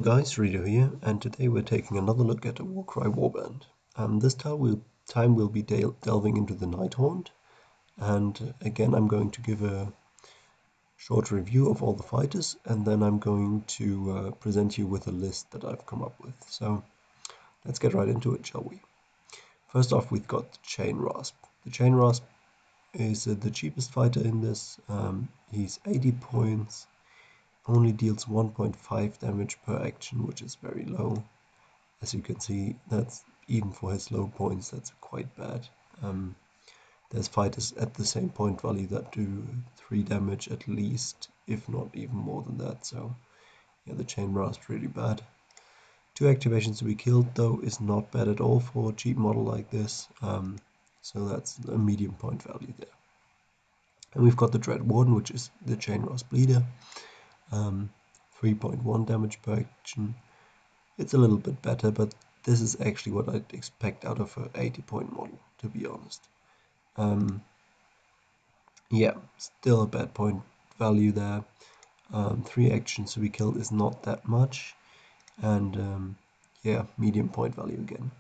Guys, Rito here, and today we're taking another look at the Warcry Warband. This time we'll be delving into the Nighthaunt, and again I'm going to give a short review of all the fighters, and then I'm going to present you with a list that I've come up with. So let's get right into it, shall we? First off, we've got the Chain Rasp. The Chain Rasp is the cheapest fighter in this. He's 80 points, only deals 1.5 damage per action, which is very low. As you can see, that's even for his low points, that's quite bad. There's fighters at the same point value that do 3 damage at least, if not even more than that, so yeah, the Chain Rasp really bad. 2 activations to be killed though is not bad at all for a cheap model like this, so that's a medium point value there. And we've got the Dread Warden, which is the Chain Rasp leader, 3.1 damage per action. It's a little bit better, but this is actually what I'd expect out of a 80-point model, to be honest. Yeah, still a bad point value there. 3 actions to be killed is not that much, and yeah, medium point value again.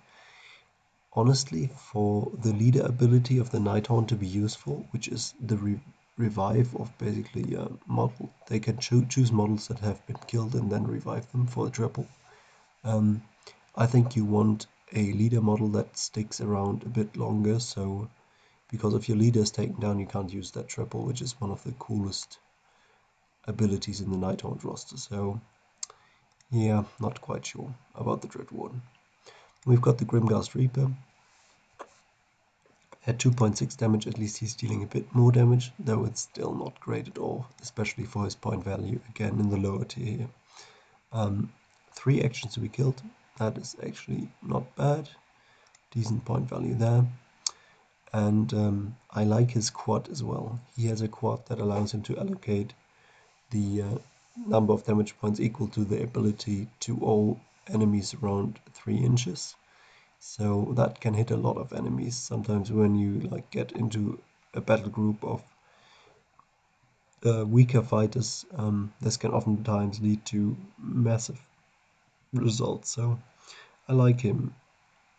Honestly, for the leader ability of the Nighthaunt to be useful, which is the revive of basically a model, they can choose models that have been killed and then revive them for a triple. I think you want a leader model that sticks around a bit longer, so because if your leader is taken down, you can't use that triple, which is one of the coolest abilities in the Nighthaunt roster. So yeah, not quite sure about the Dread Warden. We've got the Grimghast Reaper. At 2.6 damage, at least he's dealing a bit more damage, though it's still not great at all, especially for his point value, again in the lower tier here. 3 actions to be killed, that is actually not bad. Decent point value there. And I like his quad as well. He has a quad that allows him to allocate the number of damage points equal to the ability to all enemies around 3 inches. So that can hit a lot of enemies. Sometimes when you get into a battle group of weaker fighters, this can oftentimes lead to massive results. So I like him.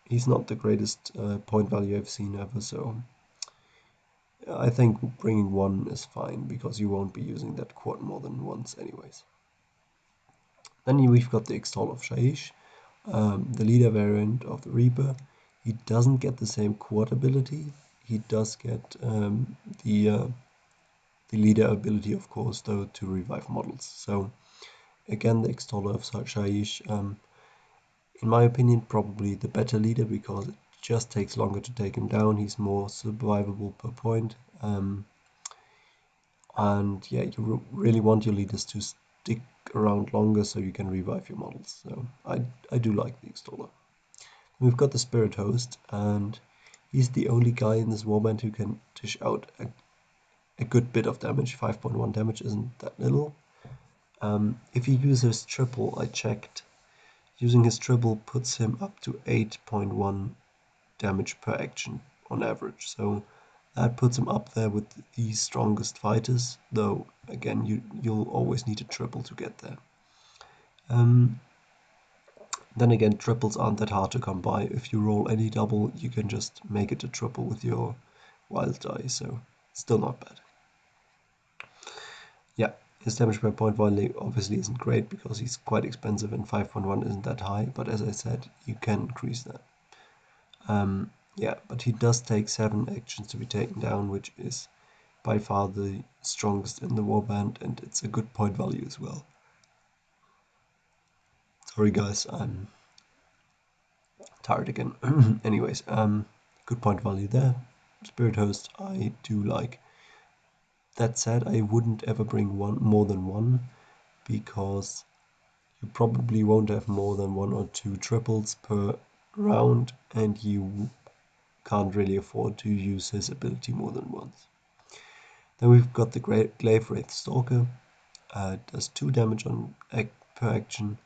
He's not the greatest point value I've seen ever, so I think bringing 1 is fine, because you won't be using that quad more than once anyways. Then we've got the Extol of Shaiish, the leader variant of the Reaper. He doesn't get the same quad ability. He does get the leader ability, of course, though, to revive models. So again, the Extoller of Shaiish, in my opinion, probably the better leader, because it just takes longer to take him down. He's more survivable per point. And yeah, you really want your leaders to stick around longer so you can revive your models. So I do like the Extoller. We've got the Spirit Host, and he's the only guy in this warband who can dish out a good bit of damage. 5.1 damage isn't that little. If he uses triple, I checked, using his triple puts him up to 8.1 damage per action on average. So that puts him up there with the strongest fighters, though again you'll always need a triple to get there. Then again, triples aren't that hard to come by. If you roll any double, you can just make it a triple with your wild die, so still not bad. Yeah, his damage per point value obviously isn't great because he's quite expensive and 5.1 isn't that high, but as I said, you can increase that. Yeah, but he does take 7 actions to be taken down, which is by far the strongest in the warband, and it's a good point value as well. Sorry guys, I'm tired again. Anyways, good point value there. Spirit Host I do like. That said, I wouldn't ever bring more than 1, because you probably won't have more than 1 or 2 triples per round, and you can't really afford to use his ability more than once. Then we've got the Glaive Wraith Stalker. Does 2 damage per action,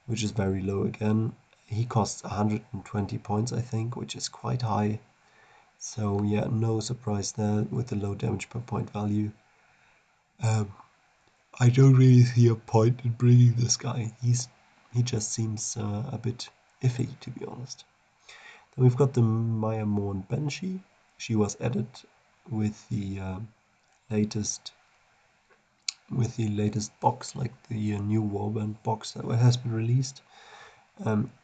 which is very low again. He costs 120 points, I think, which is quite high. So yeah, no surprise there with the low damage per point value. I don't really see a point in bringing this guy. He's he just seems a bit iffy, to be honest. Then we've got the Myrmourn Banshee. She was added with the latest box, like the new Warband box that has been released.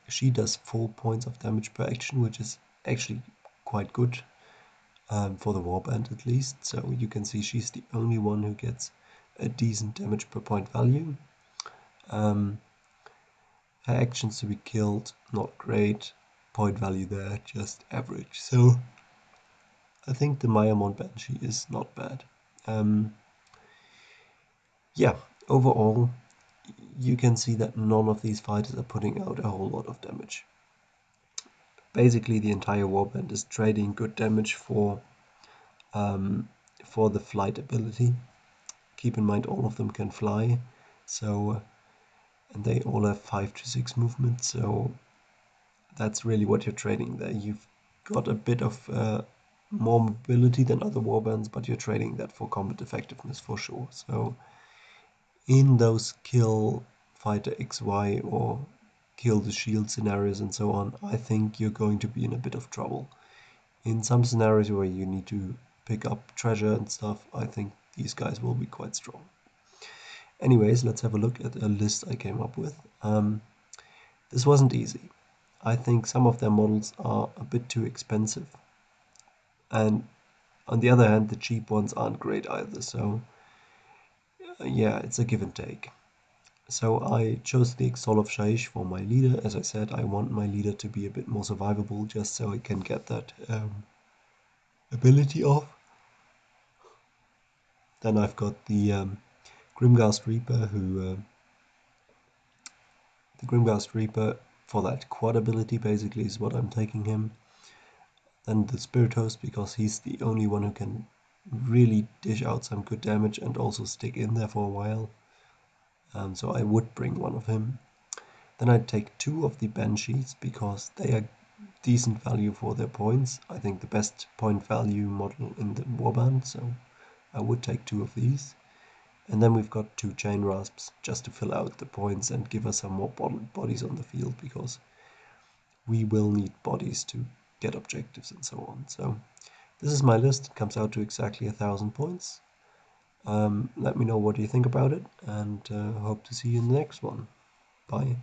She does 4 points of damage per action, which is actually quite good for the Warband at least. So you can see she's the only one who gets a decent damage per point value. Her actions to be killed, not great. Point value there, just average. So I think the Myrmourn Banshee is not bad. Yeah, overall, you can see that none of these fighters are putting out a whole lot of damage. Basically, the entire warband is trading good damage for the flight ability. Keep in mind, all of them can fly, so and they all have 5 to 6 movement. So that's really what you're trading there. You've got a bit of more mobility than other warbands, but you're trading that for combat effectiveness for sure. So in those kill fighter XY or kill the shield scenarios and so on, I think you're going to be in a bit of trouble. In some scenarios where you need to pick up treasure and stuff, I think these guys will be quite strong. Anyways, let's have a look at a list I came up with. This wasn't easy. I think some of their models are a bit too expensive. And on the other hand, the cheap ones aren't great either. So yeah, it's a give and take. So I chose the Exol of Shaish for my leader. As I said, I want my leader to be a bit more survivable just so I can get that ability off. Then I've got the Grimghast Reaper, the Grimghast Reaper for that quad ability basically is what I'm taking him. Then the Spirit Host, because he's the only one who can really dish out some good damage and also stick in there for a while. So I would bring one of him. Then I'd take 2 of the Banshees because they are decent value for their points. I think the best point value model in the Warband, so I would take 2 of these. And then we've got 2 Chain Rasps just to fill out the points and give us some more bodies on the field, because we will need bodies to get objectives and so on. So this is my list. It comes out to exactly 1,000 points. Let me know what you think about it, and hope to see you in the next one. Bye.